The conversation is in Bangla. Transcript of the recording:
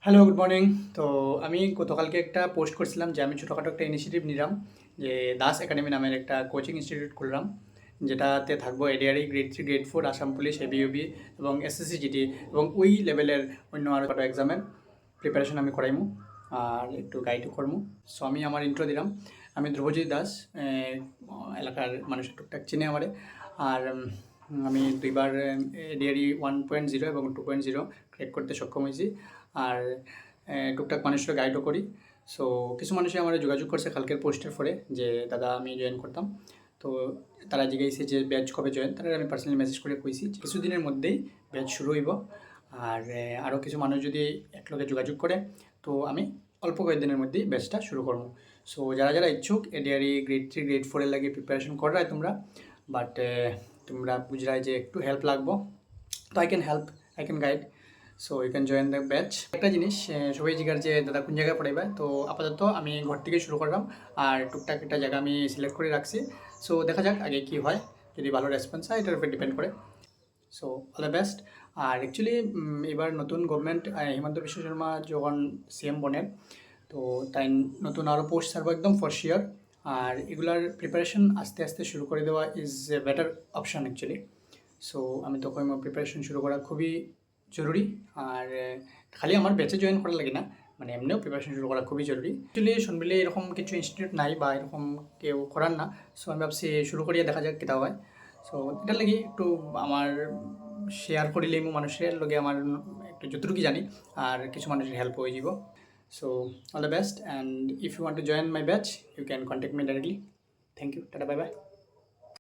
Hello, good morning. তো আমি গতকালকে একটা পোস্ট করছিলাম যে আমি ছোটোখাটো একটা ইনিশিয়েটিভ নিলাম, যে দাস একাডেমি নামের একটা কোচিং ইনস্টিটিউট খুললাম, যেটাতে থাকবো এডিআরই, গ্রেড 3, গ্রেড 4, আসাম পুলিশ, এবিইউবি এবং এসএসসি জিডি এবং ওই লেভেলের অন্য আরও কটা এক্সামের প্রিপারেশন আমি করাইমু আর একটু গাইডও করমু। সো আমি আমার ইন্ট্রো দিলাম। আমি ধ্রুবজিৎ দাস, এলাকার মানুষ টুকটাক চিনে আমারে। আর আমি দুইবার এডিআরই 1.0 এবং 2.0 ক্র্যাক করতে সক্ষম হয়েছি। আর টুকটাক মানুষের গাইডও করি। সো কিছু মানুষই আমার যোগাযোগ করছে কালকের পোস্টের পরে যে দাদা আমি জয়েন করতাম। তো তারা জিজ্ঞাসা যে ব্যাচ কবে জয়েন, তারা আমি পার্সোনালি মেসেজ করে কইছি যে কিছুদিনের মধ্যেই ব্যাচ শুরু হইব। আর আরও কিছু মানুষ যদি একলগে যোগাযোগ করে তো আমি অল্প কয়েকদিনের মধ্যেই ব্যাচটা শুরু করবো। সো যারা যারা ইচ্ছুক এডিআরই গ্রেড 3, গ্রেড 4 লাগে প্রিপারেশন করায় তোমরা, বাট তোমরা বুঝরাই যে একটু হেল্প লাগবো, তো I can help, I can guide. So you can join the batch. একটা জিনিস সবাই জিজ্ঞাসা যে দাদা কোন জায়গায় পড়াইবা, তো আপাতত আমি ঘর থেকে শুরু করলাম আর টুকটাক একটা জায়গা আমি সিলেক্ট করে রাখছি। সো দেখা যাক আগে কী হয়, যদি ভালো রেসপন্স হয় এটার উপর ডিপেন্ড করে। So all the best. আর অ্যাকচুয়ালি এবার নতুন গভর্নমেন্ট হিমন্ত বিশ্ব শর্মা যখন সিএম বনেন, তো তাই নতুন আরও পোস্ট ছাড়বো একদম ফর শিওর। আর এগুলার প্রিপারেশন আস্তে আস্তে শুরু করে দেওয়া is a better option actually. So আমি তখন প্রিপারেশন শুরু করা খুবই জরুরি। আর খালি আমার ব্যাচে জয়েন করা লাগে না, মানে এমনিও প্রিপারেশন শুরু করা খুবই জরুরি। অ্যাকচুয়ালি শুনবিলে এরকম কিছু ইনস্টিটিউট নাই বা এরকম কেউ করার না। সো আমি ভাবছি শুরু করিয়া দেখা যাক কেটা হয়। সো এটার লাগি একটু আমার শেয়ার করিলেই মানুষের লগে আমার একটু যতটুকু জানি আর কিছু মানুষের হেল্প হয়ে যাব। So all the best, and if you want to join my batch you can contact me directly. Thank you, tata, bye by.